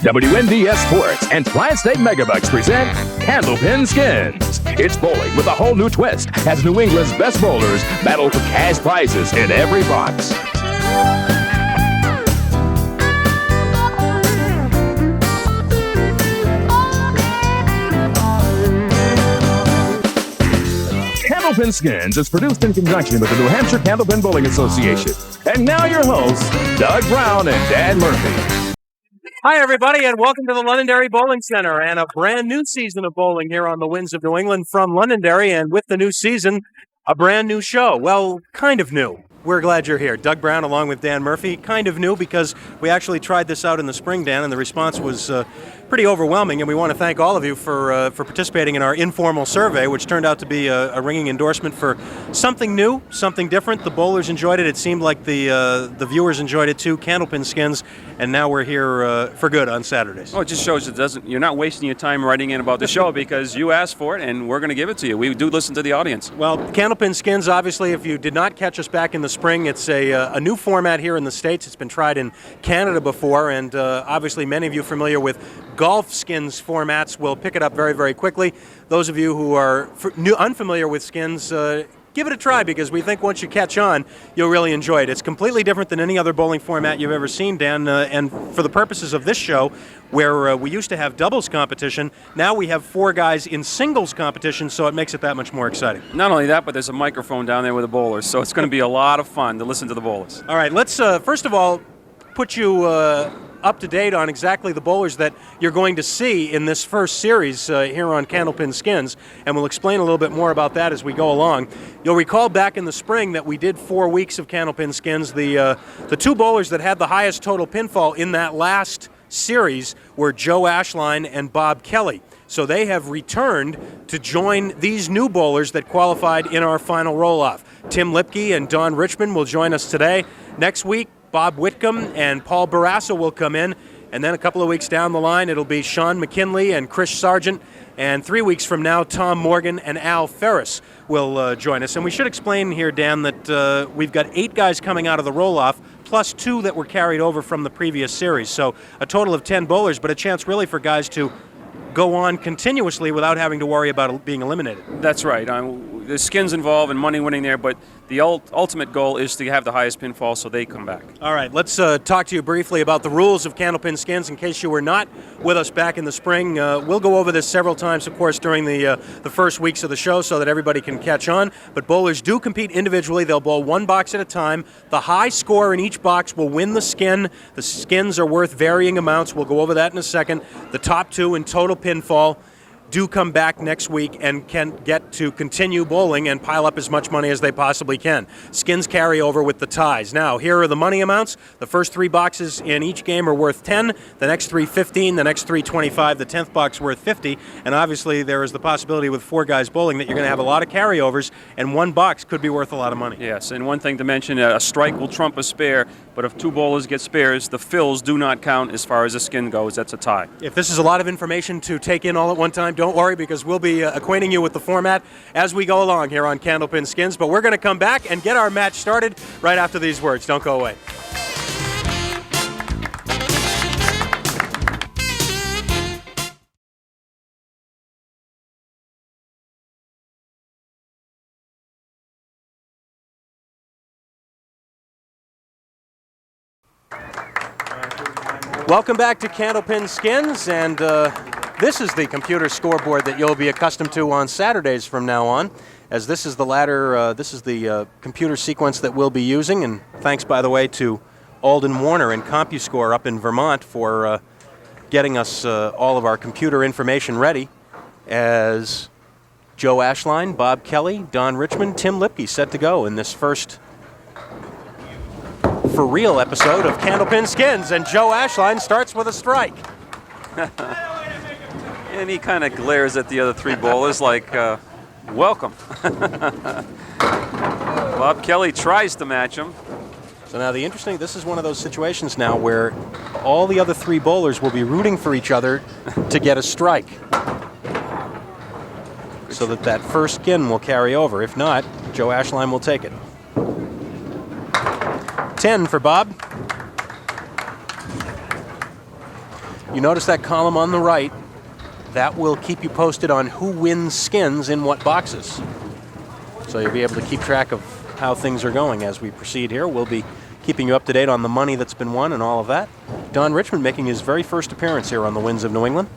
WNBS Sports and Tri-State Megabucks present Candlepin Skins. It's bowling with a whole new twist as New England's best bowlers battle for cash prizes in every box. Candlepin Skins is produced in conjunction with the New Hampshire Candlepin Bowling Association. And now your hosts, Doug Brown and Dan Murphy. Hi, everybody, and welcome to the Londonderry Bowling Center and a brand new season of bowling here on the Winds of New England from Londonderry. And with the new season, a brand new show. Well, kind of new. We're glad you're here. Doug Brown along with Dan Murphy. Kind of new because we actually tried this out in the spring, Dan, and the response was pretty overwhelming. And we want to thank all of you for participating in our informal survey, which turned out to be a ringing endorsement for something new, something different. The bowlers enjoyed it. It seemed like the viewers enjoyed it too. Candlepin Skins, and now we're here for good on Saturdays. Well, it just shows you're not wasting your time writing in about the show because you asked for it, and we're going to give it to you. We do listen to the audience. Well, Candlepin Skins, obviously, if you did not catch us back in the spring, it's a new format here in the States. It's been tried in Canada before, and obviously many of you familiar with golf skins formats will pick it up very, very quickly. Those of you who are unfamiliar with skins, give it a try because we think once you catch on, you'll really enjoy it. It's completely different than any other bowling format you've ever seen, Dan, and for the purposes of this show, where we used to have doubles competition, now we have four guys in singles competition, so it makes it that much more exciting. Not only that, but there's a microphone down there with the bowlers, so it's going to be a lot of fun to listen to the bowlers. All right, let's first of all put you up to date on exactly the bowlers that you're going to see in this first series here on Candlepin Skins, and we'll explain a little bit more about that as we go along. You'll recall back in the spring that we did 4 weeks of Candlepin Skins. The two bowlers that had the highest total pinfall in that last series were Joe Ashline and Bob Kelly. So they have returned to join these new bowlers that qualified in our final roll-off. Tim Lipke and Don Richmond will join us today. Next week, Bob Whitcomb and Paul Barrasso will come in, and then a couple of weeks down the line, it'll be Sean McKinley and Chris Sargent, and 3 weeks from now, Tom Morgan and Al Ferris will join us. And we should explain here, Dan, that we've got 8 guys coming out of the roll-off, plus 2 that were carried over from the previous series. So a total of 10 bowlers, but a chance really for guys to go on continuously without having to worry about being eliminated. That's right. There's skins involved and money winning there, but the ultimate goal is to have the highest pinfall so they come back. All right, let's talk to you briefly about the rules of Candlepin Skins in case you were not with us back in the spring. We'll go over this several times, of course, during the first weeks of the show so that everybody can catch on. But bowlers do compete individually. They'll bowl one box at a time. The high score in each box will win the skin. The skins are worth varying amounts. We'll go over that in a second. The top 2 in total pinfall do come back next week and can get to continue bowling and pile up as much money as they possibly can. Skins carry over with the ties. Now, here are the money amounts. The first 3 boxes in each game are worth 10, the next 3 15, the next 3 25, the 10th box worth 50, and obviously there is the possibility with 4 guys bowling that you're going to have a lot of carryovers, and 1 box could be worth a lot of money. Yes, and one thing to mention, a strike will trump a spare, but if 2 bowlers get spares, the fills do not count as far as a skin goes. That's a tie. If this is a lot of information to take in all at one time, don't worry because we'll be acquainting you with the format as we go along here on Candlepin Skins. But we're going to come back and get our match started right after these words. Don't go away. Welcome back to Candlepin Skins, and this is the computer scoreboard that you'll be accustomed to on Saturdays from now on, as this is the computer sequence that we'll be using, and thanks, by the way, to Alden Warner and CompuScore up in Vermont for getting us all of our computer information ready, as Joe Ashline, Bob Kelly, Don Richmond, Tim Lipke set to go in this first for real episode of Candlepin Skins, and Joe Ashline starts with a strike. And he kind of glares at the other 3 bowlers like, welcome. Bob Kelly tries to match him. So now this is one of those situations now where all the other 3 bowlers will be rooting for each other to get a strike, so that first skin will carry over. If not, Joe Ashline will take it. 10 for Bob. You notice that column on the right? That will keep you posted on who wins skins in what boxes. So you'll be able to keep track of how things are going as we proceed here. We'll be keeping you up to date on the money that's been won and all of that. Don Richmond making his very first appearance here on the Winds of New England.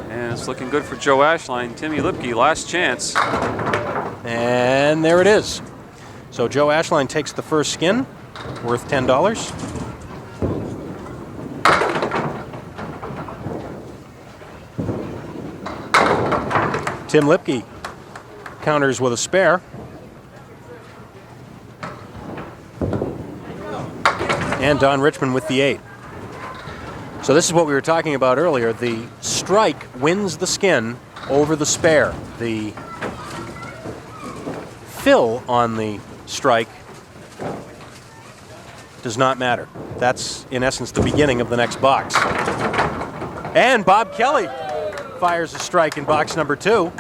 And it's looking good for Joe Ashline. Timmy Lipke, last chance. And there it is. So Joe Ashline takes the first skin, worth $10. Tim Lipke counters with a spare. And Don Richmond with the 8. So this is what we were talking about earlier. The strike wins the skin over the spare. The fill on the strike does not matter. That's, in essence, the beginning of the next box. And Bob Kelly fires a strike in box number 2.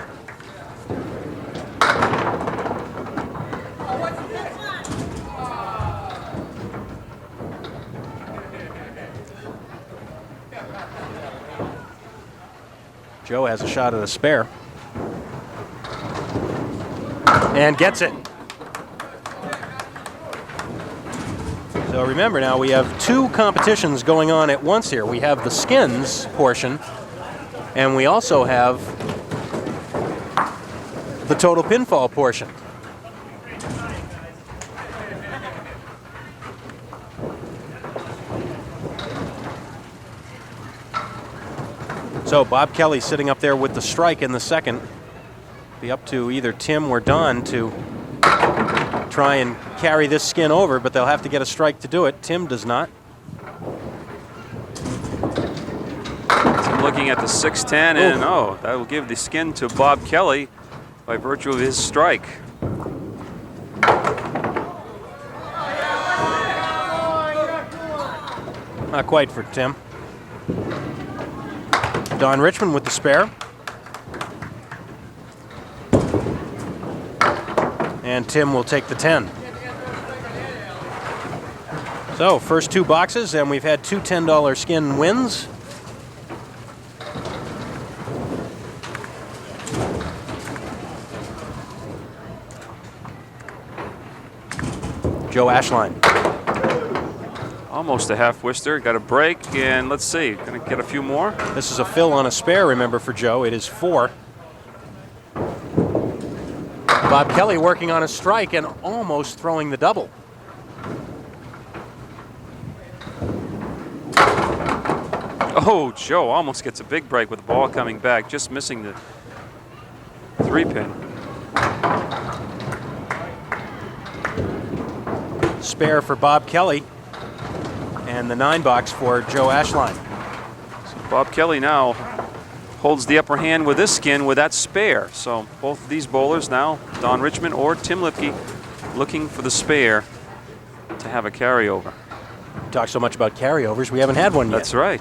Joe has a shot at a spare. And gets it. So remember now, we have 2 competitions going on at once here. We have the skins portion, and we also have the total pinfall portion. So Bob Kelly sitting up there with the strike in the second. Be up to either Tim or Don to try and carry this skin over, but they'll have to get a strike to do it. Tim does not. Tim looking at the 6-10, and that will give the skin to Bob Kelly by virtue of his strike. Not quite for Tim. Don Richmond with the spare. And Tim will take the 10. So, first 2 boxes, and we've had 2 $10 skin wins. Joe Ashline. Almost a half Worcester, got a break, and let's see, gonna get a few more. This is a fill on a spare, remember, for Joe. It is 4. Bob Kelly working on a strike and almost throwing the double. Oh, Joe almost gets a big break with the ball coming back, just missing the 3-pin. Spare for Bob Kelly. And the 9 box for Joe Ashline. So Bob Kelly now holds the upper hand with this skin with that spare. So both of these bowlers now, Don Richmond or Tim Lipke, looking for the spare to have a carryover. Talk so much about carryovers, we haven't had one yet. That's right.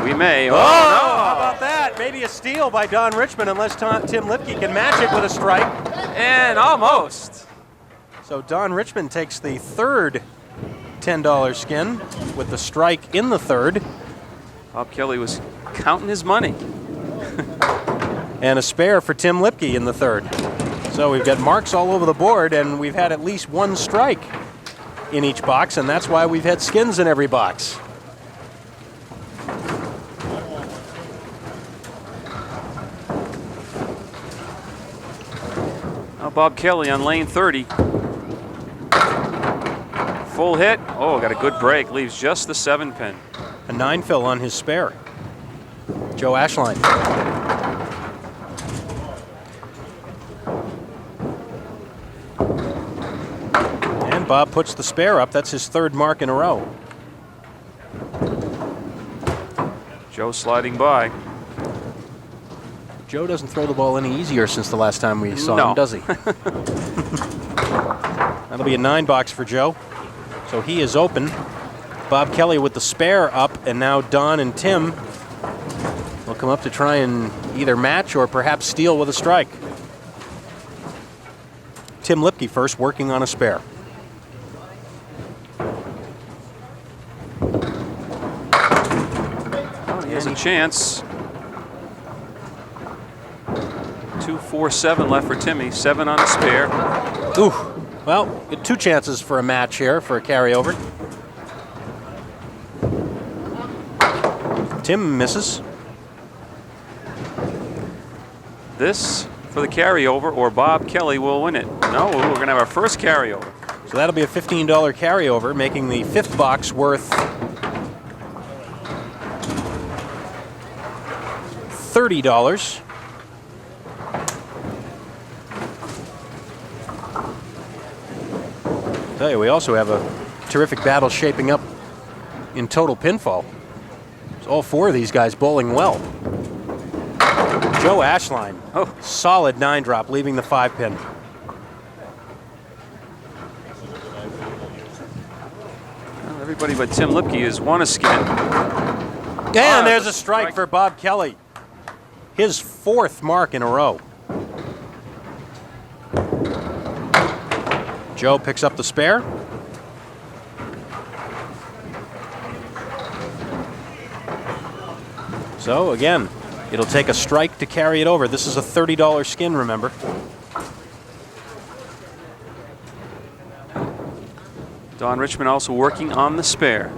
We may. Oh, no! How about that? Maybe a steal by Don Richmond unless Tim Lipke can match it with a strike. And almost. So Don Richmond takes the 3rd $10 skin with the strike in the 3rd. Bob Kelly was counting his money. And a spare for Tim Lipke in the 3rd. So we've got marks all over the board, and we've had at least 1 strike in each box, and that's why we've had skins in every box. Now Bob Kelly on lane 30. Full hit. Oh, got a good break. Leaves just the 7-pin. A 9 fill on his spare. Joe Ashline. And Bob puts the spare up. That's his 3rd mark in a row. Joe sliding by. Joe doesn't throw the ball any easier since the last time we saw him, does he? That'll be a 9 box for Joe. So he is open. Bob Kelly with the spare up, and now Don and Tim will come up to try and either match or perhaps steal with a strike. Tim Lipke first, working on a spare. chance. 2-4-7 left for Timmy. 7 on the spare. Ooh. Well, get 2 chances for a match here for a carryover. Tim misses. This for the carryover, or Bob Kelly will win it. No, we're going to have our first carryover. So that'll be a $15 carryover, making the 5th box worth $30. I'll tell you, we also have a terrific battle shaping up in total pinfall. It's all 4 of these guys bowling well. Joe Ashline, solid 9-drop, leaving the 5-pin. Well, everybody but Tim Lipke has won a skin. And there's a strike for Bob Kelly. His 4th mark in a row. Joe picks up the spare. So again, it'll take a strike to carry it over. This is a $30 skin, remember. Don Richmond also working on the spare.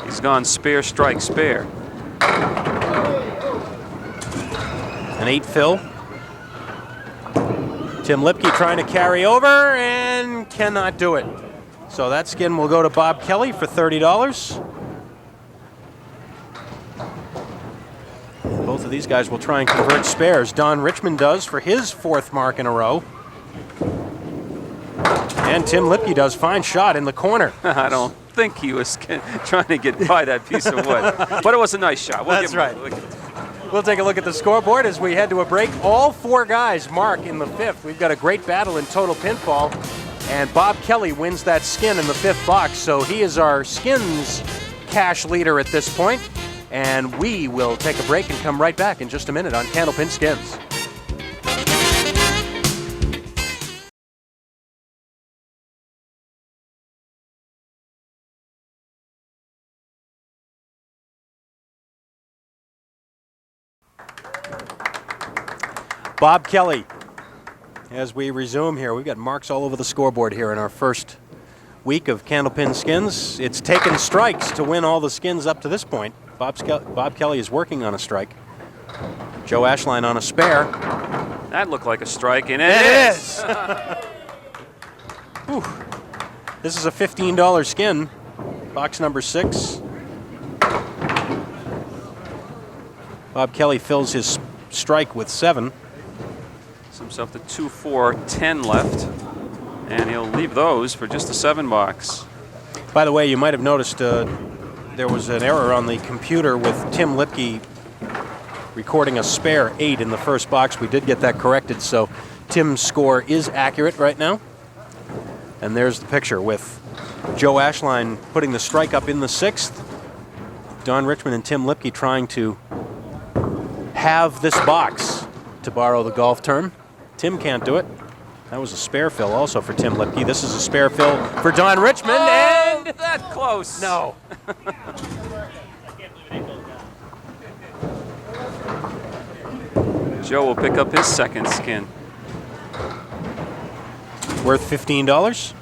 He's gone spare, strike, spare. An 8 fill. Tim Lipke trying to carry over and cannot do it. So that skin will go to Bob Kelly for $30. Both of these guys will try and convert spares. Don Richmond does for his 4th mark in a row. And Tim Lipke does. Fine shot in the corner. I don't think he was trying to get by that piece of wood. But it was a nice shot. That's right. We'll take a look at the scoreboard as we head to a break. All 4 guys mark in the 5th. We've got a great battle in total pinfall. And Bob Kelly wins that skin in the 5th box. So he is our skins cash leader at this point. And we will take a break and come right back in just a minute on Candlepin Skins. Bob Kelly, as we resume here, we've got marks all over the scoreboard here in our first week of Candlepin Skins. It's taken strikes to win all the skins up to this point. Bob Kelly is working on a strike. Joe Ashline on a spare. That looked like a strike, and it is. This is a $15 skin, box number 6. Bob Kelly fills his strike with 7. Gives himself the 2-4-10 left, and he'll leave those for just a 7 box. By the way, you might have noticed there was an error on the computer with Tim Lipke recording a spare 8 in the first box. We did get that corrected, so Tim's score is accurate right now. And there's the picture with Joe Ashline putting the strike up in the 6th. Don Richmond and Tim Lipke trying to have this box, to borrow the golf term. Tim can't do it. That was a spare fill also for Tim Lipke. This is a spare fill for Don Richmond, and that close. No. Joe will pick up his 2nd skin. Worth $15.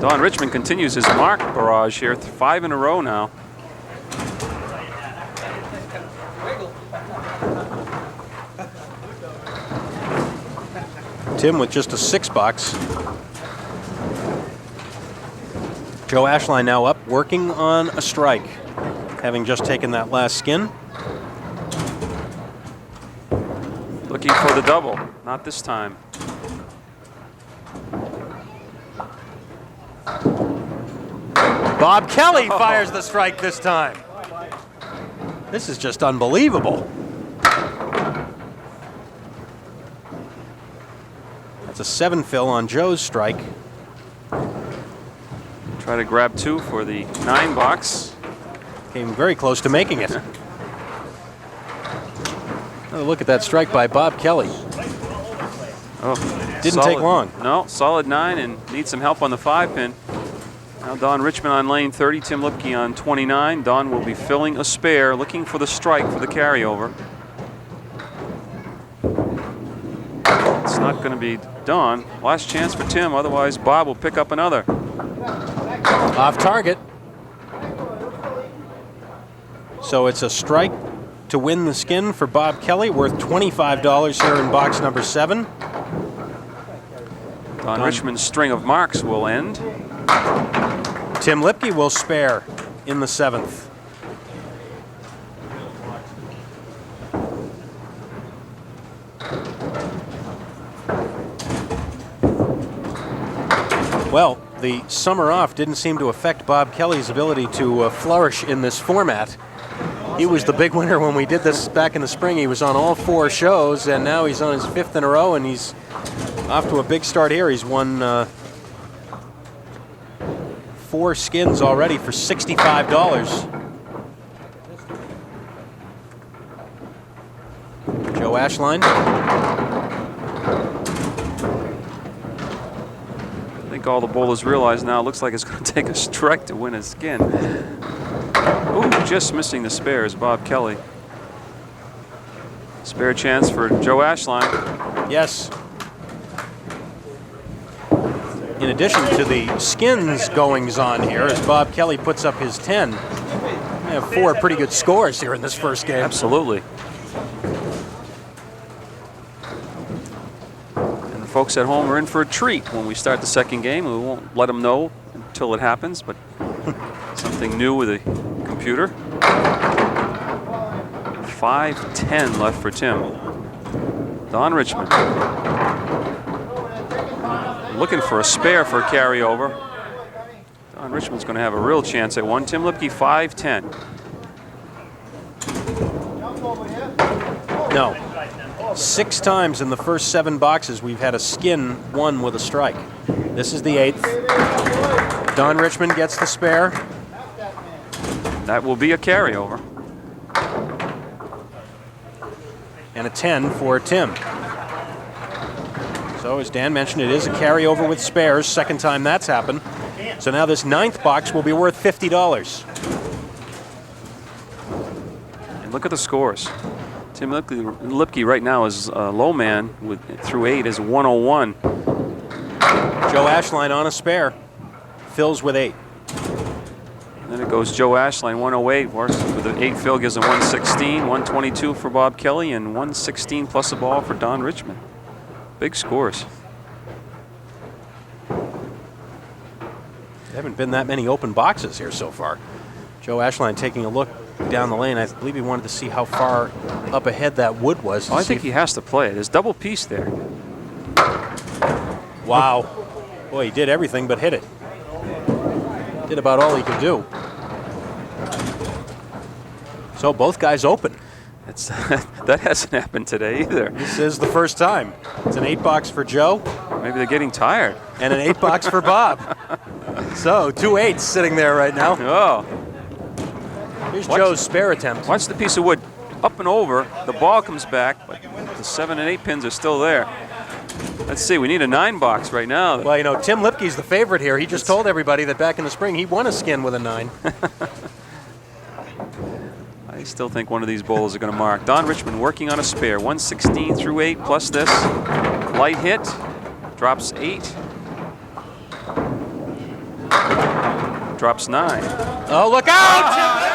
Don Richmond continues his mark barrage here, 5 in a row now. Tim with just a 6 box. Joe Ashline now up, working on a strike, having just taken that last skin. Looking for the double, not this time. Bob Kelly fires the strike this time. This is just unbelievable. That's a 7 fill on Joe's strike. Try to grab 2 for the 9 box. Came very close to making it. Another look at that strike by Bob Kelly. Oh, Didn't take long. No, solid 9 and needs some help on the 5-pin. Now Don Richmond on lane 30, Tim Lipke on 29. Don will be filling a spare, looking for the strike for the carryover. It's not going to be Don. Last chance for Tim, otherwise Bob will pick up another. Off target. So it's a strike to win the skin for Bob Kelly, worth $25 here in box number 7. Don Richmond's string of marks will end. Tim Lipke will spare in the 7th. Well, the summer off didn't seem to affect Bob Kelly's ability to flourish in this format. He was the big winner when we did this back in the spring. He was on all 4 shows, and now he's on his 5th in a row, and he's off to a big start here. He's won 4 skins already for $65. Joe Ashline. I think all the bowlers realize now it looks like it's going to take a strike to win a skin. Ooh, just missing the spare is Bob Kelly. Spare chance for Joe Ashline. Yes. In addition to the skins goings on here, as Bob Kelly puts up his 10, we have 4 pretty good scores here in this first game. Absolutely. And the folks at home are in for a treat when we start the second game. We won't let them know until it happens, but something new with the computer. 5-10 left for Tim. Don Richmond looking for a spare for a carryover. Don Richmond's going to have a real chance at one. Tim Lipke 5-10. No. 6 times in the first 7 boxes we've had a skin won with a strike. This is the 8th. Don Richmond gets the spare. That will be a carryover. And a 10 for Tim. So as Dan mentioned, it is a carryover with spares. Second time that's happened. So now this 9th box will be worth $50. And look at the scores. Tim Lipke right now is low man through 8 is 101. Joe Ashline on a spare. Phil's with 8. And then it goes Joe Ashline 108. With the 8 fill gives him 116, 122 for Bob Kelly, and 116 plus a ball for Don Richmond. Big scores. There haven't been that many open boxes here so far. Joe Ashline taking a look down the lane. I believe he wanted to see how far up ahead that wood was. I think he has to play it. There's double piece there. Wow. Boy, he did everything but hit it. Did about all he could do. So both guys open. That hasn't happened today either. This is the first time. It's an 8 box for Joe. Maybe they're getting tired. And an 8 box for Bob. So 2 8s sitting there right now. Oh. Here's Joe's spare attempt. Watch the piece of wood up and over. The ball comes back, but the 7 and 8 pins are still there. Let's see, we need a 9 box right now. Well, you know, Tim Lipke's the favorite here. He just told everybody that back in the spring he won a skin with a 9. I still think one of these bowlers are going to mark. Don Richmond working on a spare. 116 through 8 plus this. Light hit. Drops 8. Drops 9. Oh, look out!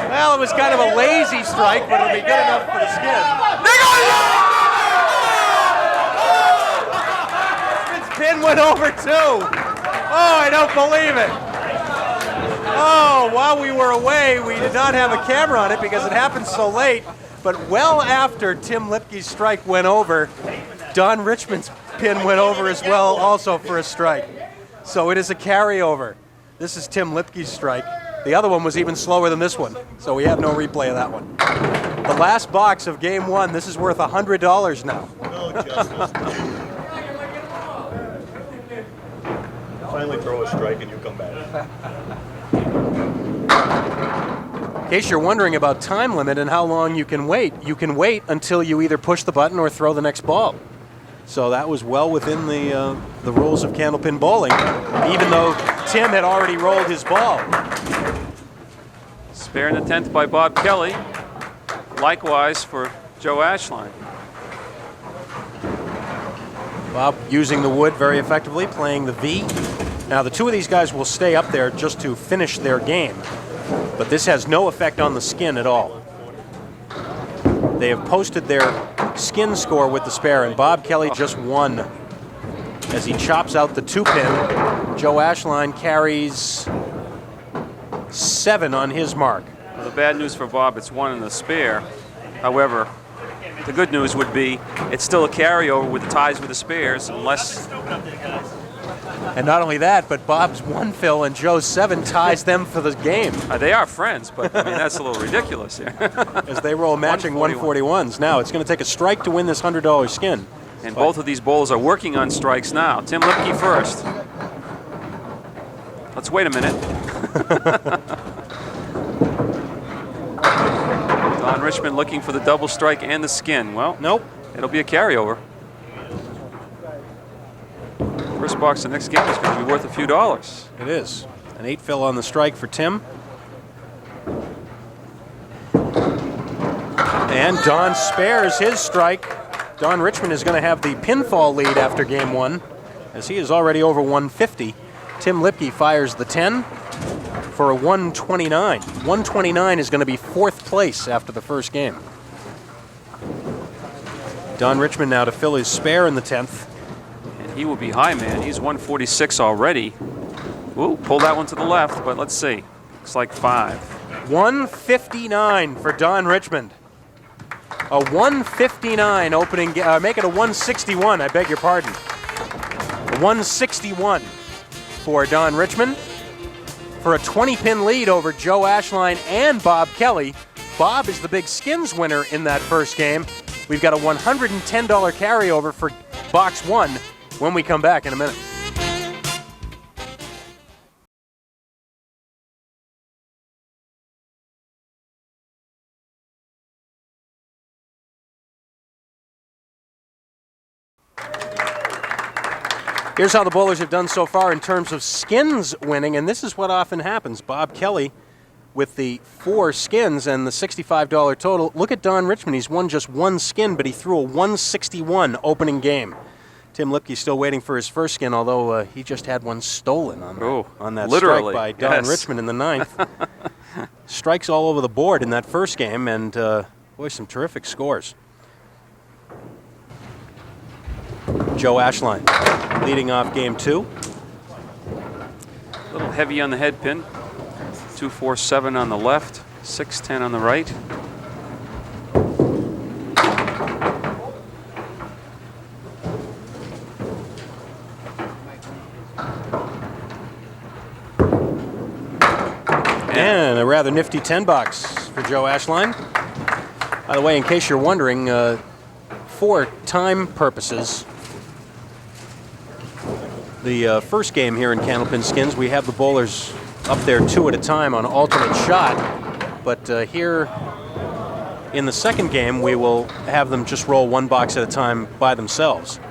Well, it was kind of a lazy strike, but it'll be good enough for the skin. His pin went over too. Oh, I don't believe it. Oh, while we were away, we did not have a camera on it because it happened so late. But well after Tim Lipke's strike went over, Don Richmond's pin went over as well, also for a strike. So it is a carryover. This is Tim Lipke's strike. The other one was even slower than this one, so we have no replay of that one. The last box of game 1, this is worth $100 now. Finally throw a strike and you come back. In case you're wondering about time limit and how long you can wait until you either push the button or throw the next ball. So that was well within the rules of Candlepin bowling, even though Tim had already rolled his ball. Spare in the 10th by Bob Kelly. Likewise for Joe Ashline. Bob using the wood very effectively, playing the V. Now the two of these guys will stay up there just to finish their game, but this has no effect on the skin at all. They have posted their skin score with the spare, and Bob Kelly just won as he chops out the 2-pin. Joe Ashline carries 7 on his mark. Well, the bad news for Bob, it's 1 in the spare. However, the good news would be it's still a carryover with the ties with the spares, unless. And not only that, but Bob's 1 fill and Joe's 7 ties them for the game. They are friends, but I mean that's a little ridiculous here. As they roll matching 141s. Now it's going to take a strike to win this $100 skin. And both of these bowlers are working on strikes now. Tim Lipke first. Let's wait a minute. Don Richmond looking for the double strike and the skin. Well, nope. It'll be a carryover. First box of the next game is going to be worth a few dollars. It is. An 8 fill on the strike for Tim. And Don spares his strike. Don Richmond is going to have the pinfall lead after game 1, as he is already over 150. Tim Lipke fires the 10 for a 129. 129 is going to be 4th place after the first game. Don Richmond now to fill his spare in the 10th. He will be high, man. He's 146 already. Ooh, pull that one to the left, but let's see. Looks like 5. 159 for Don Richmond. A 159 opening, make it a 161, I beg your pardon. A 161 for Don Richmond for a 20-pin lead over Joe Ashline and Bob Kelly. Bob is the big skins winner in that first game. We've got a $110 carryover for box 1 when we come back in a minute. Here's how the bowlers have done so far in terms of skins winning, and this is what often happens. Bob Kelly with the 4 skins and the $65 total. Look at Don Richmond. He's won just 1 skin, but he threw a 161 opening game. Tim Lipke still waiting for his first skin, although he just had one stolen on that strike by Don Richmond in the 9th. Strikes all over the board in that first game, and boy, some terrific scores. Joe Ashline leading off game 2. A little heavy on the head pin. 247 on the left, 610 on the right. And a rather nifty 10 box for Joe Ashline. By the way, in case you're wondering, for time purposes, the first game here in Candlepin Skins, we have the bowlers up there 2 at a time on alternate shot. But here in the second game, we will have them just roll 1 box at a time by themselves.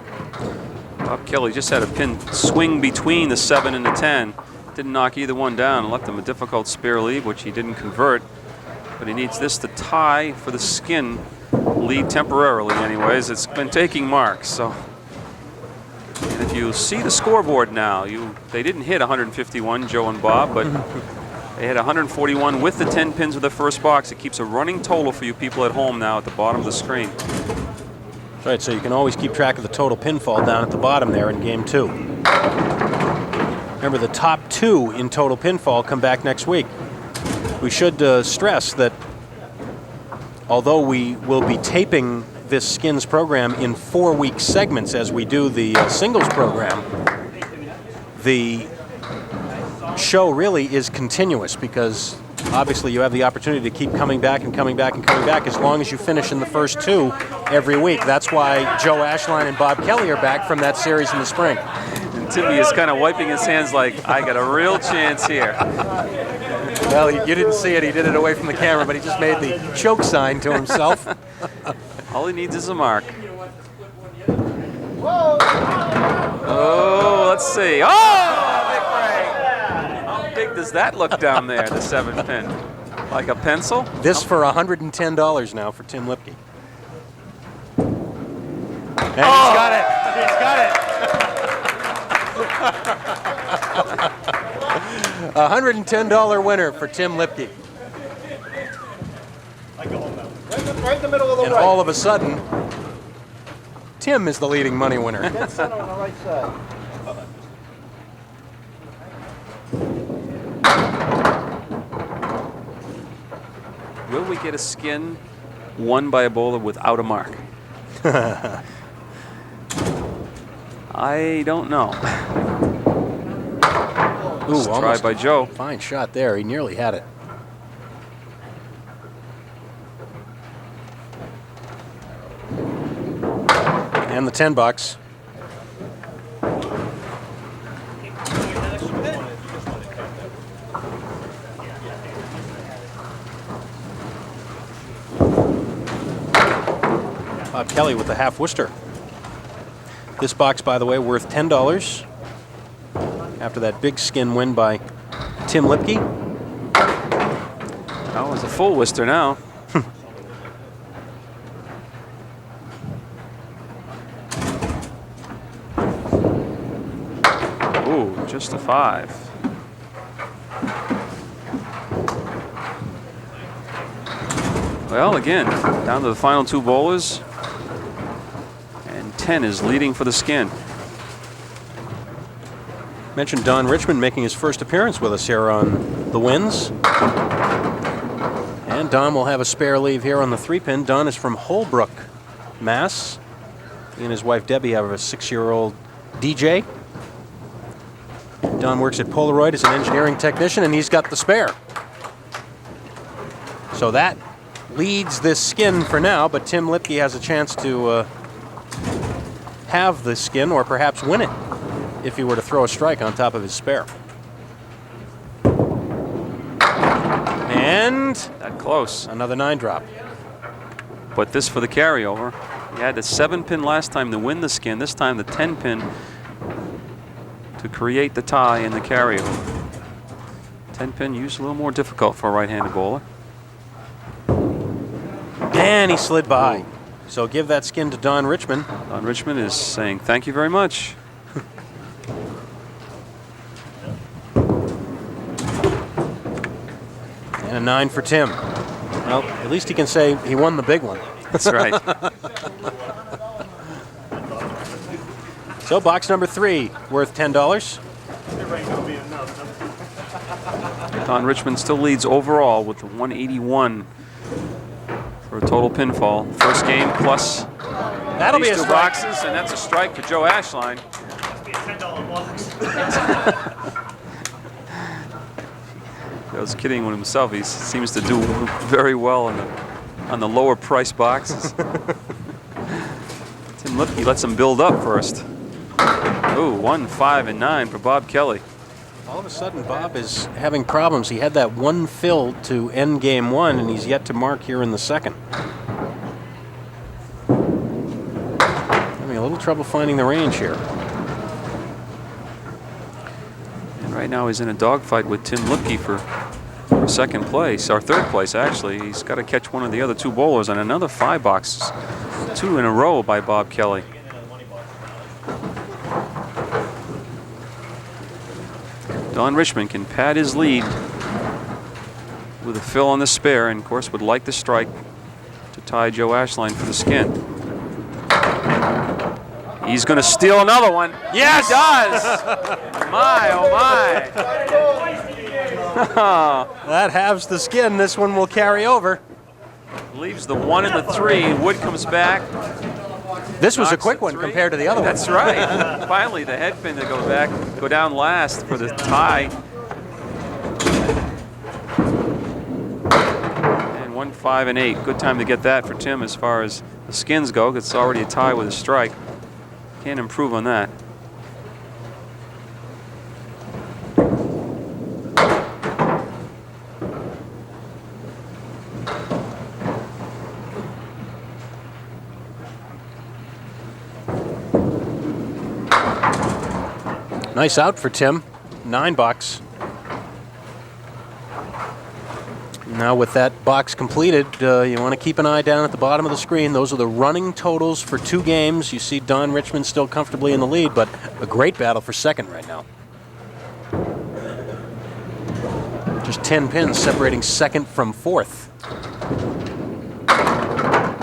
Bob Kelly just had a pin swing between the 7 and the 10. Didn't knock either one down and left him a difficult spare lead, which he didn't convert. But he needs this to tie for the skin lead temporarily anyways. It's been taking marks, so. And if you see the scoreboard now, they didn't hit 151, Joe and Bob, but they hit 141 with the 10 pins of the first box. It keeps a running total for you people at home now at the bottom of the screen. That's right, so you can always keep track of the total pinfall down at the bottom there in game 2. Remember, the top 2 in total pinfall come back next week. We should stress that although we will be taping this skins program in 4-week segments as we do the singles program, the show really is continuous because obviously you have the opportunity to keep coming back and coming back and coming back as long as you finish in the first 2 every week. That's why Joe Ashline and Bob Kelly are back from that series in the spring. And Timmy is kind of wiping his hands like, I got a real chance here. Well, you didn't see it. He did it away from the camera, but he just made the choke sign to himself. All he needs is a mark. Oh, let's see. Oh, big break. How big does that look down there, the 7-pin? Like a pencil? This for $110 now for Tim Lipke. And he's got it. He's got it. $110 winner for Tim Lipke. I go home now. Right in the middle of the And all of a sudden, Tim is the leading money winner. Dead center on the right side. Will we get a skin won by a bowler without a mark? I don't know. Ooh, Try almost by Joe. fine shot there. He nearly had it. And the 10 bucks. Bob Kelly with the half Worcester. This box, by the way, worth $10 after that big skin win by Tim Lipke. That was a full Worcester now. Ooh, just a 5. Well, again, down to the final 2 bowlers. And 10 is leading for the skin. Mentioned Don Richmond making his first appearance with us here on the Wins. And Don will have a spare leave here on the 3-pin. Don is from Holbrook, Mass. He and his wife Debbie have a 6-year-old DJ. Don works at Polaroid as an engineering technician, and he's got the spare. So that leads this skin for now, but Tim Lipke has a chance to have the skin or perhaps win it if he were to throw a strike on top of his spare. And That close. another 9 drop. But this for the carryover. He had the 7-pin last time to win the skin. This time the 10-pin to create the tie in the carryover. 10-pin usually a little more difficult for a right-handed bowler. And he slid by. So give that skin to Don Richmond. Don Richmond is saying thank you very much. And a 9 for Tim. Well, at least he can say he won the big one. That's right. So box number 3, worth $10. Don Richmond still leads overall with the 181 for a total pinfall. First game plus That'll be these a 2 strike. boxes, and that's a strike for Joe Ashline. I was kidding with himself. He seems to do very well on the lower price boxes. Tim Lipke lets him build up first. Ooh, 1, 5, and 9 for Bob Kelly. All of a sudden, Bob is having problems. He had that one fill to end game 1, and he's yet to mark here in the second. Having a little trouble finding the range here. And right now he's in a dogfight with Tim Lipke for second place, or third place actually. He's got to catch one of the other 2 bowlers on another 5 boxes. 2 in a row by Bob Kelly. Don Richmond can pad his lead with a fill on the spare, and of course would like the strike to tie Joe Ashline for the skin. He's going to steal another one. Yes! He does! My, oh my. That halves the skin. This one will carry over. Leaves the 1 and the 3. Wood comes back. This was a Knocks quick the one 3. compared to the other one. That's right. Finally, the head pin to go down last for the tie. And 1, 5, and 8. Good time to get that for Tim as far as the skins go. It's already a tie with a strike. Can't improve on that. Nice out for Tim. $9. Now with that box completed, you want to keep an eye down at the bottom of the screen. Those are the running totals for 2 games. You see Don Richmond still comfortably in the lead, but a great battle for second right now. Just 10 pins separating second from fourth.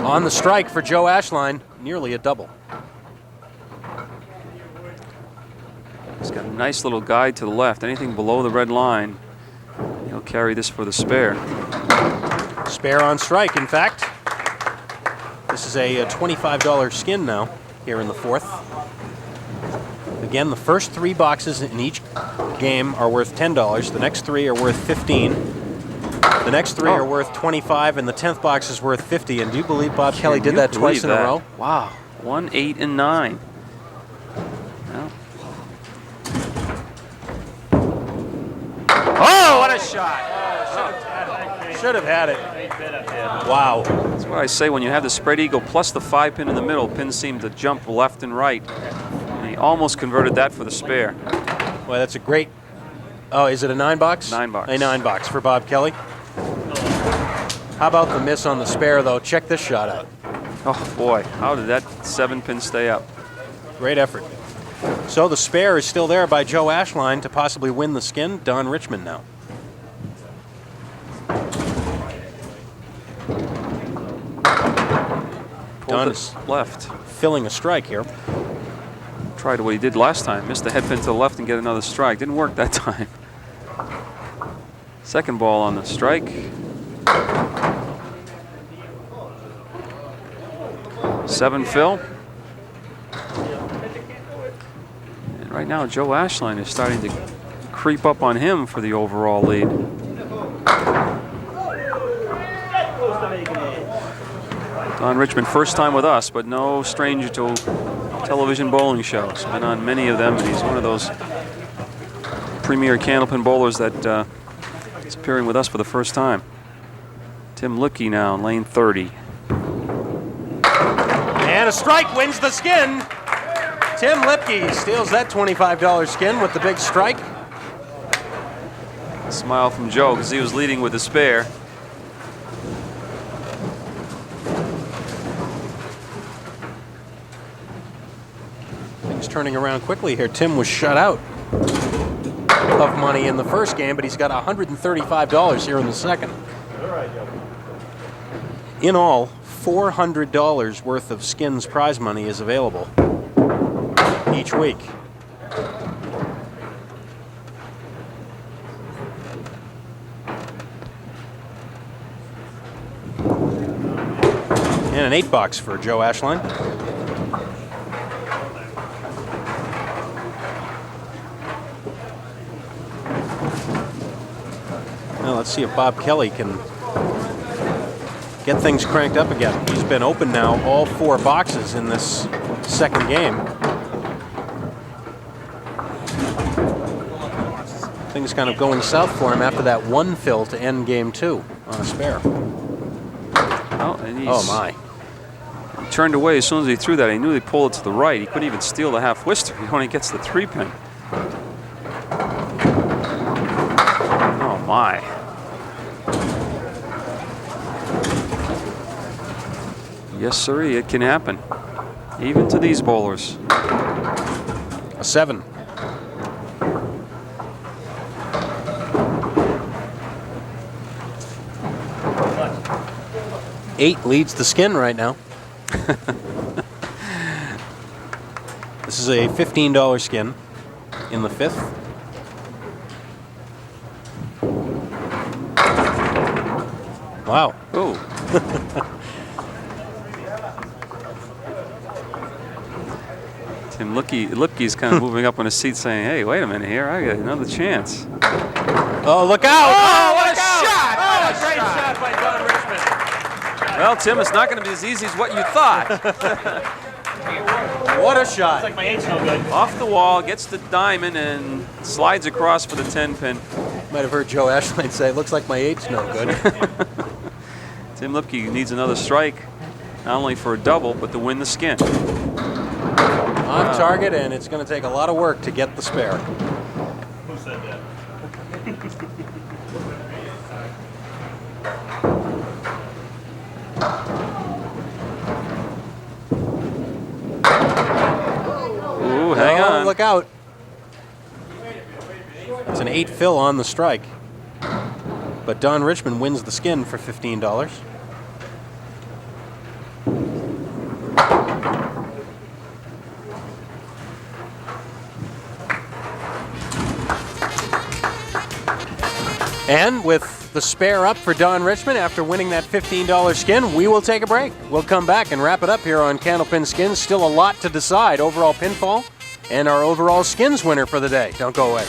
On the strike for Joe Ashline, nearly a double. He's got a nice little guide to the left. Anything below the red line, he'll carry this for the spare. Spare on strike, in fact. This is a $25 skin now, here in the fourth. Again, the first 3 boxes in each game are worth $10. The next 3 are worth $15. The next 3 are worth $25, and the 10th box is worth $50. And do you believe Bob Kelly did that twice in a row? Wow. 1, 8, and 9. Well. Oh, what a shot! Should have had it. Wow. That's what I say when you have the spread eagle plus the 5 pin in the middle. Pins seem to jump left and right. And he almost converted that for the spare. Well, that's a great. Oh, is it a 9 box? 9 box. A 9 box for Bob Kelly. How about the miss on the spare, though? Check this shot out. Oh, boy. How did that 7 pin stay up? Great effort. So the spare is still there by Joe Ashline to possibly win the skin. Don Richmond now. Don is left. Filling a strike here. Tried what he did last time. Missed the head pin to the left and get another strike. Didn't work that time. Second ball on the strike. 7 fill. And right now, Joe Ashline is starting to creep up on him for the overall lead. Don Richmond, first time with us, but no stranger to television bowling shows. Been on many of them, and he's one of those premier Candlepin bowlers that is appearing with us for the first time. Tim Lipke now in lane 30. And a strike wins the skin. Tim Lipke steals that $25 skin with the big strike. A smile from Joe because he was leading with the spare. Things turning around quickly here. Tim was shut out of money in the first game, but he's got $135 here in the second. In all, $400 worth of skins prize money is available each week. And an 8 box for Joe Ashline. Now let's see if Bob Kelly can get things cranked up again. He's been open now all 4 boxes in this second game. Things kind of going south for him after that 1 fill to end game 2 on a spare. Oh, and oh my. He turned away as soon as he threw that. He knew they pulled it to the right. He couldn't even steal the half twister. He only gets the 3 pin. Oh my. Yes, sirree, it can happen. Even to these bowlers. A 7. Eight leads the skin right now. This is a $15 skin in the 5th. Wow. Oh. Tim Lipke's kind of moving up on his seat saying, hey, wait a minute here, I got another chance. Oh, look out! Oh, what a shot! Oh, a great shot by Don Richmond. Well, Tim, it's not going to be as easy as what you thought. What a shot. Looks like my 8's no good. Off the wall, gets the diamond, and slides across for the 10 pin. Might have heard Joe Ashline say, looks like my 8's no good. Tim Lipke needs another strike, not only for a double, but to win the skin. On target, and it's going to take a lot of work to get the spare. Who said that? Ooh, hang on. Look out. It's an 8 fill on the strike. But Don Richmond wins the skin for $15. And with the spare up for Don Richmond after winning that $15 skin, we will take a break. We'll come back and wrap it up here on Candlepin Skins. Still a lot to decide. Overall pinfall and our overall skins winner for the day. Don't go away.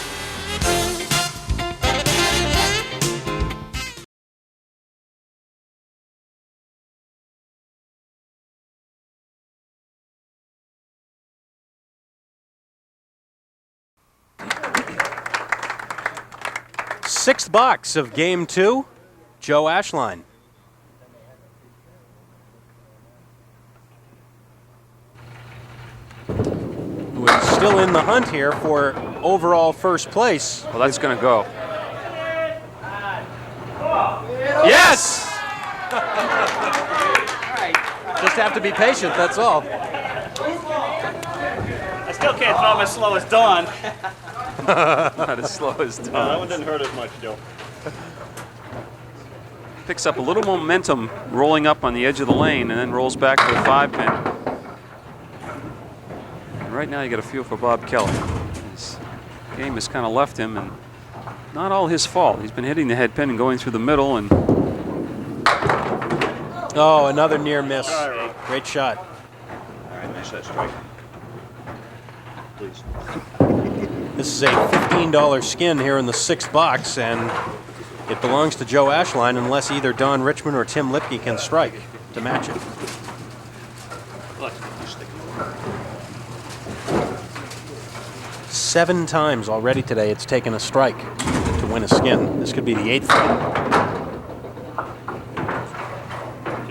Sixth box of Game 2, Joe Ashline. Who is still in the hunt here for overall first place. Well, that's going to go. Yes! Just have to be patient, that's all. I still can't throw him as slow as Dawn. Not as slow as That Don. one didn't hurt as much, Joe. Picks up a little momentum rolling up on the edge of the lane and then rolls back to the 5-pin. And right now you got a feel for Bob Kelly. His game has kind of left him, and not all his fault. He's been hitting the head pin and going through the middle, and Oh, another near miss. Great shot. All right, nice that strike. Please. This is a $15 skin here in the sixth box, and it belongs to Joe Ashline unless either Don Richmond or Tim Lipke can strike to match it. Look, you stick it. 7 times already today it's taken a strike to win a skin. This could be the 8th one.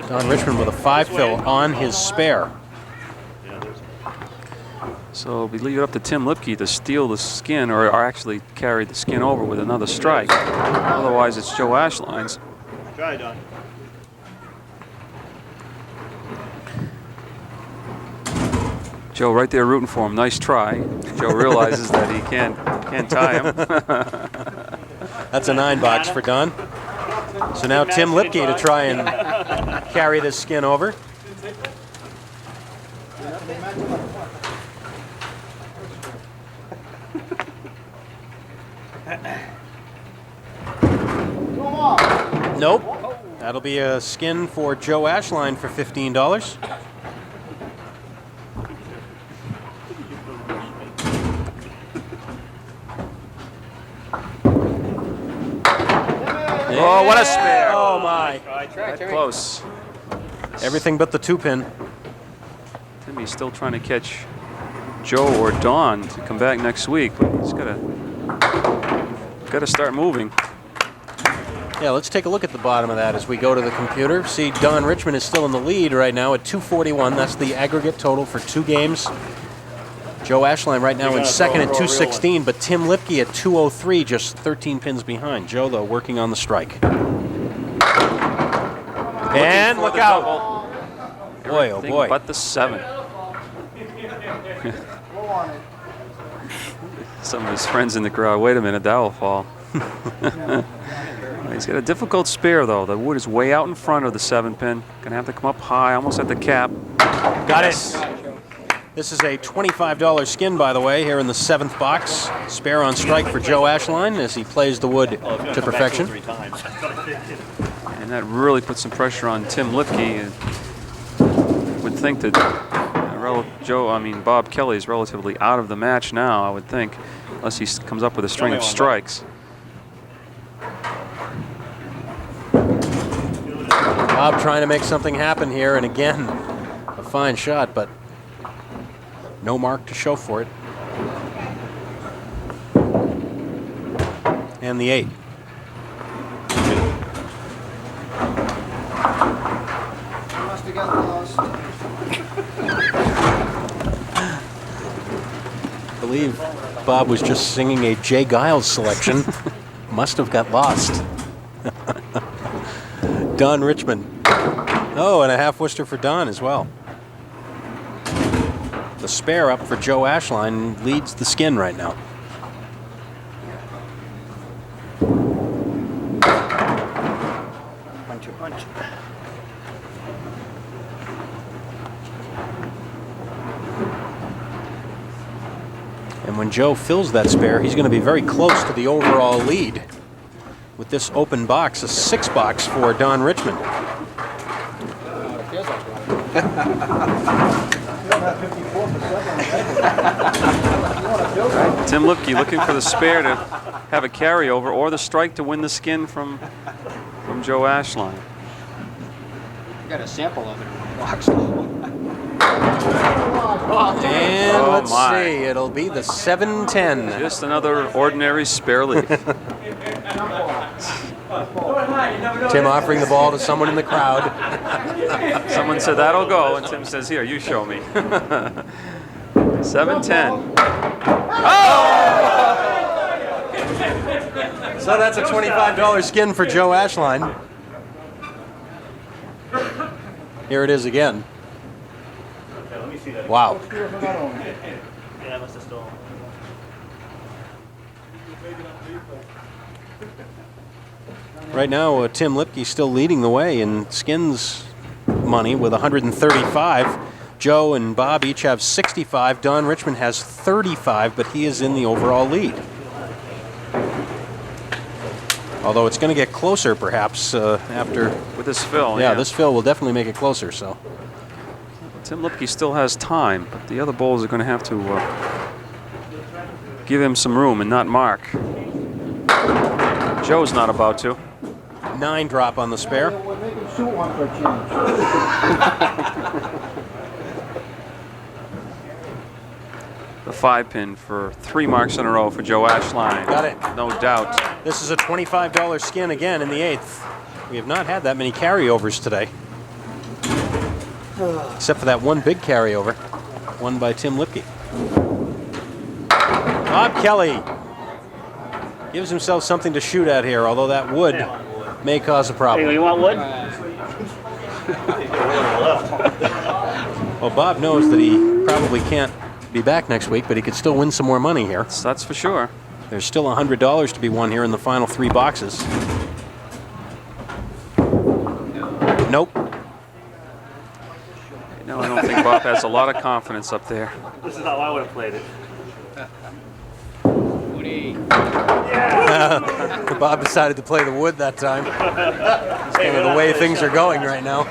Don Richmond with a 5 fill on his spare. so we leave it up to Tim Lipke to steal the skin, or actually carry the skin over with another strike. Otherwise, it's Joe Ashline's. Try, Don. Joe right there rooting for him. Nice try. Joe realizes that he can't tie him. That's a 9 box for Don. So now Tim Lipke to try and carry this skin over. Nope. That'll be a skin for Joe Ashline for $15. Oh, what a spare. Oh my. Close. Everything but the 2-pin. Timmy's still trying to catch Joe or Don to come back next week, but he's got to start moving. Yeah, let's take a look at the bottom of that as we go to the computer. See, Don Richmond is still in the lead right now at 241. That's the aggregate total for 2 games. Joe Ashline right now in second at 216, but Tim Lipke at 203, just 13 pins behind. Joe, though, working on the strike. And look out. Boy, oh Everything boy. but the 7. Some of his friends in the crowd, wait a minute, that will fall. He's got a difficult spare, though. The wood is way out in front of the 7-pin. Gonna have to come up high, almost at the cap. Got it. This is a $25 skin, by the way, here in the 7th box. Spare on strike for Joe Ashline as he plays the wood to perfection. And that really puts some pressure on Tim Lipke. Would think that Bob Kelly is relatively out of the match now, I would think, unless he comes up with a string of strikes. Bob trying to make something happen here, and again, a fine shot, but no mark to show for it. And the 8. believe Bob was just singing a Jay Giles selection. Must have got lost. Don Richmond. Oh, and a half Worcester for Don as well. The spare up for Joe Ashline leads the skin right now. Punch. And when Joe fills that spare, he's going to be very close to the overall lead. With this open box, a 6 box for Don Richmond. Tim Lipke looking for the spare to have a carryover or the strike to win the skin from Joe Ashline. Got a sample of it in the box. And Oh, let's my. see, it'll be the 7-10. Just another ordinary spare leaf. Tim offering the ball to someone in the crowd. Someone said that'll go, and Tim says, "Here, you show me." 7-10. So that's a $25 skin for Joe Ashline. Here it is again. Let me see that. Wow. Yeah, I must have stolen. Right now, Tim Lipke still leading the way in skins money with 135. Joe and Bob each have 65. Don Richmond has 35, but he is in the overall lead. Although it's going to get closer, perhaps, after... With this fill, Yeah, this fill will definitely make it closer, so... Tim Lipke still has time, but the other bowlers are going to have to give him some room and not mark. Joe's not about to. 9 drop on the spare. The 5-pin for 3 marks in a row for Joe Ashline. Got it. No doubt. This is a $25 skin again in the 8th. We have not had that many carryovers today. Except for that one big carryover, won by Tim Lipke. Bob Kelly gives himself something to shoot at here, although that wood may cause a Hey, problem. you want wood? Well, Bob knows that he probably can't be back next week, but he could still win some more money here. That's for sure. There's still $100 to be won here in the final 3 boxes. Nope. No, I don't think Bob has a lot of confidence up there. This is how I would have played it. Bob decided to play the wood that time. It's kind of the way things are going right now.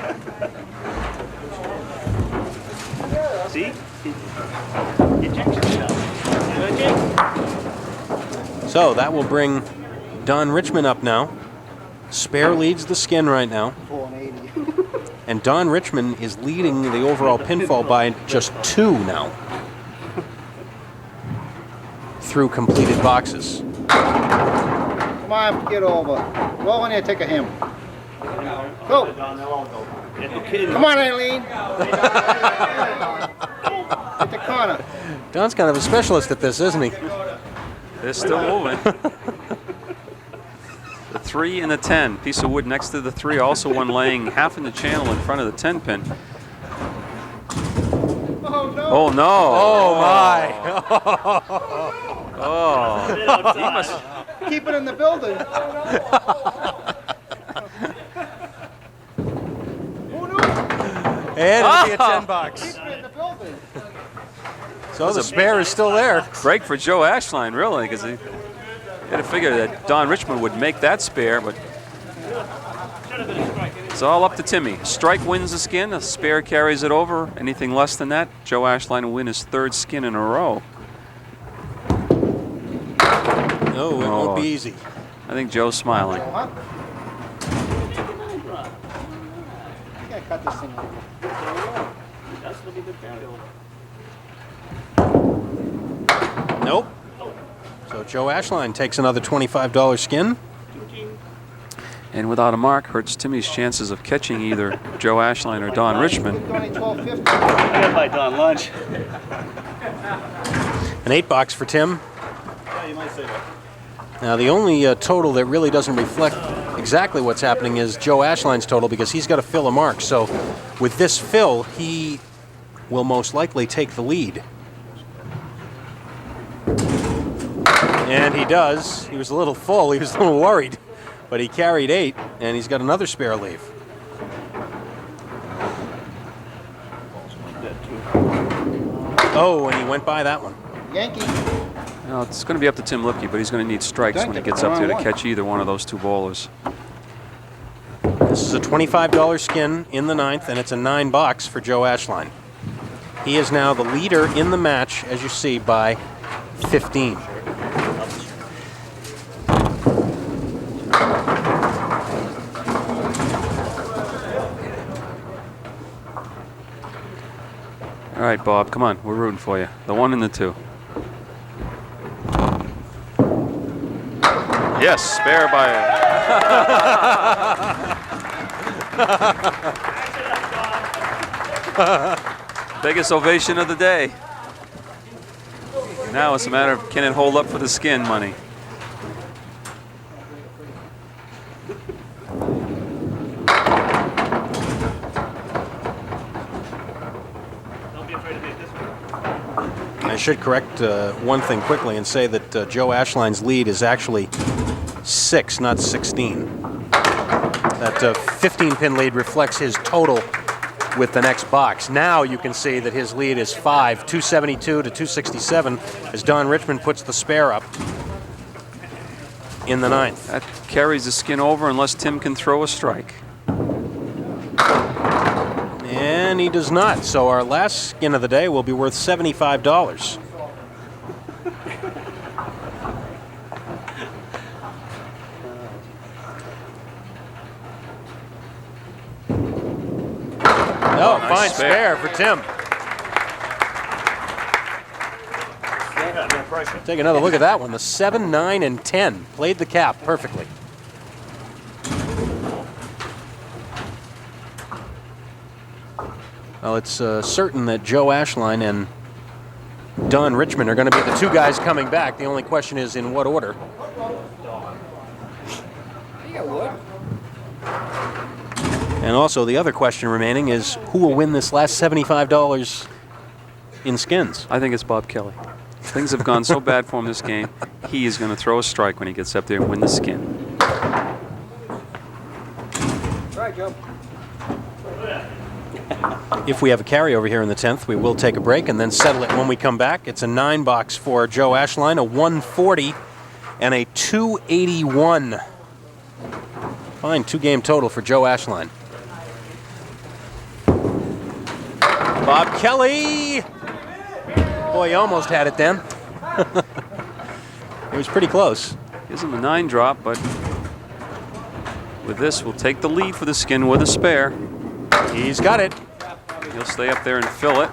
See? Ejection shot. So that will bring Don Richmond up now. Spare leads the skin right now. And Don Richmond is leading the overall pinfall by just 2 now. Through completed boxes. Come on, get over. Go in there, take a him. Go. Come on, Eileen. Hit the corner. Don's kind of a specialist at this, isn't he? They're still moving. The 3 and the 10. Piece of wood next to the 3. Also one laying half in the channel in front of the 10-pin. Oh, no. Oh, no. Oh, my. Oh. He must... Keep it in the building. Oh, no. And it'll be a 10 bucks. Keep it in the building. So the spare is still there. break for Joe Ashline, really, because he had to figure that Don Richmond would make that spare, but it's all up to Timmy. Strike wins the skin, a spare carries it over. Anything less than that, Joe Ashline will win his 3rd skin in a row. No, it won't be easy. I think Joe's smiling. What? I gotta cut this thing off. That's gonna be good carryover. Nope. So Joe Ashline takes another $25 skin. And without a mark, hurts Timmy's chances of catching either Joe Ashline or Don Richmond. Only $12.50. I gotta buy Don lunch. An 8 box for Tim. Yeah, you might say that. Now, the only total that really doesn't reflect exactly what's happening is Joe Ashline's total, because he's got to fill a mark. So with this fill, he will most likely take the lead. And he does. He was a little full. He was a little worried. But he carried 8, and he's got another spare leave. Oh, and he went by that one. Yankee. Now, it's going to be up to Tim Lipke, but he's going to need strikes when he gets up there to catch either one of those two bowlers. This is a $25 skin in the 9th, and it's a 9 box for Joe Ashline. He is now the leader in the match, as you see, by 15. All right, Bob, come on. We're rooting for you. The 1 and the 2. Yes, spare by biggest ovation of the day. Now it's a matter of, can it hold up for the skin money? Don't be afraid to make this one. I should correct one thing quickly and say that Joe Ashline's lead is actually 6, not 16. That 15-pin lead reflects his total with the next box. Now you can see that his lead is 5, 272 to 267, as Don Richmond puts the spare up in the 9th. That carries the skin over unless Tim can throw a strike. And he does not. So our last skin of the day will be worth $75. Oh, nice fine spare for Tim. Take another look at that one. The 7, 9, and 10. Played the cap perfectly. Well, it's certain that Joe Ashline and Don Richmond are going to be the 2 guys coming back. The only question is in what order. And also the other question remaining is who will win this last $75 in skins? I think it's Bob Kelly. Things have gone so bad for him this game. He is going to throw a strike when he gets up there and win the skin. Try, Joe. If we have a carryover here in the 10th, we will take a break and then settle it when we come back. It's a 9 box for Joe Ashline, a 140 and a 281. Fine 2-game total for Joe Ashline. Bob Kelly! Boy, you almost had it then. It was pretty close. Gives him a 9 drop, but with this, we'll take the lead for the skin with a spare. He's got it. He'll stay up there and fill it.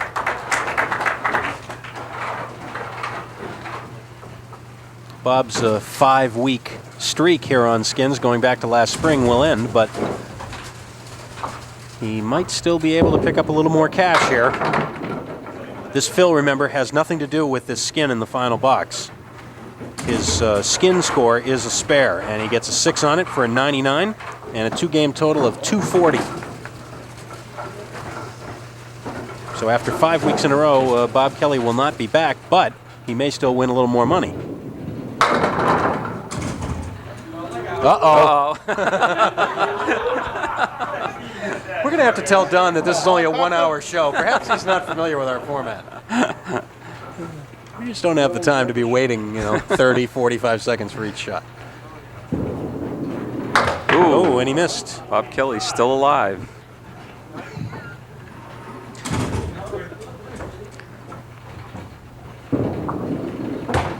Bob's 5-week streak here on skins going back to last spring will end, but he might still be able to pick up a little more cash here. This fill, remember, has nothing to do with this skin in the final box. His skin score is a spare, and he gets a 6 on it for a 99 and a 2-game total of 240. So after 5 weeks in a row, Bob Kelly will not be back, but he may still win a little more money. Uh-oh. We're going to have to tell Don that this is only a 1-hour show. Perhaps he's not familiar with our format. We just don't have the time to be waiting, 30, 45 seconds for each shot. Oh, and he missed. Bob Kelly's still alive.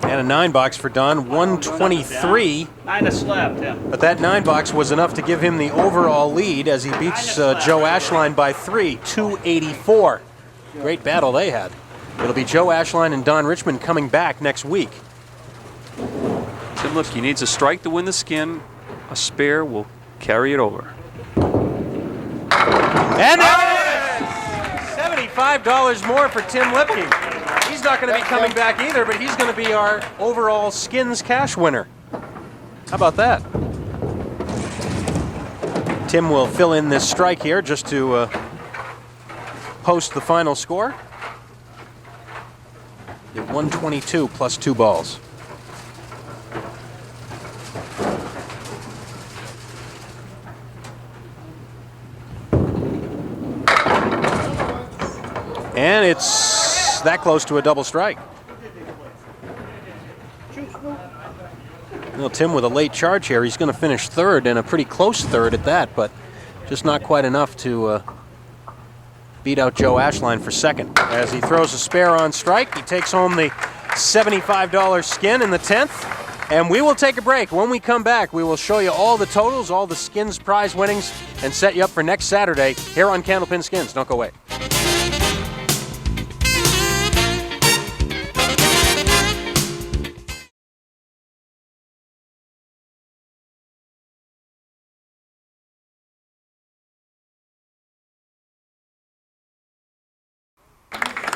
And a 9 box for Don, 123. 9 to slap, Tim. But that 9 box was enough to give him the overall lead as he beats Joe Ashline by 3, 284. Great battle they had. It'll be Joe Ashline and Don Richmond coming back next week. Tim Lipke needs a strike to win the skin. A spare will carry it over. And there it is! $75 more for Tim Lipke. He's not going to be coming back either, but he's going to be our overall Skins cash winner. How about that? Tim will fill in this strike here just to post the final score. At 122 plus 2 balls. And it's that close to a double strike. Well, Tim with a late charge here. He's going to finish third, and a pretty close third at that, but just not quite enough to beat out Joe Ashline for second. As he throws a spare on strike, he takes home the $75 skin in the 10th, and we will take a break. When we come back, we will show you all the totals, all the Skins prize winnings, and set you up for next Saturday here on Candlepin Skins. Don't go away.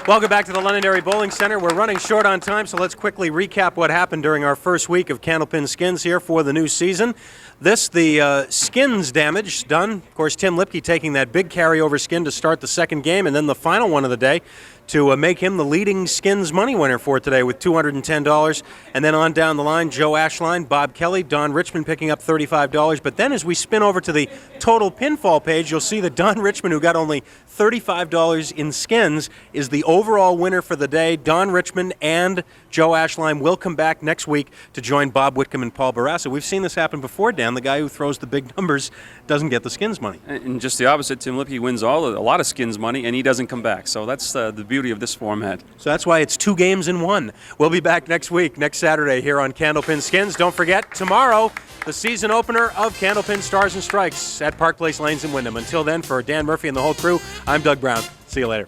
Welcome back to the Londonderry Bowling Center. We're running short on time, so let's quickly recap what happened during our first week of Candlepin Skins here for the new season. The skins damage done. Of course, Tim Lipke taking that big carryover skin to start the second game, and then the final one of the day to make him the leading Skins money winner for today with $210. And then on down the line, Joe Ashline, Bob Kelly, Don Richmond picking up $35. But then as we spin over to the total pinfall page, you'll see that Don Richmond, who got only $35 in skins, is the overall winner for the day. Don Richmond and Joe Ashline will come back next week to join Bob Whitcomb and Paul Barassa. We've seen this happen before, Dan. The guy who throws the big numbers doesn't get the skins money. And just the opposite, Tim Lipke wins a lot of skins money, and he doesn't come back. So that's the beauty of this format. So that's why it's 2 games in 1. We'll be back next week, next Saturday here on Candlepin Skins. Don't forget, tomorrow, the season opener of Candlepin Stars and Strikes at Park Place Lanes in Wyndham. Until then, for Dan Murphy and the whole crew, I'm Doug Brown. See you later.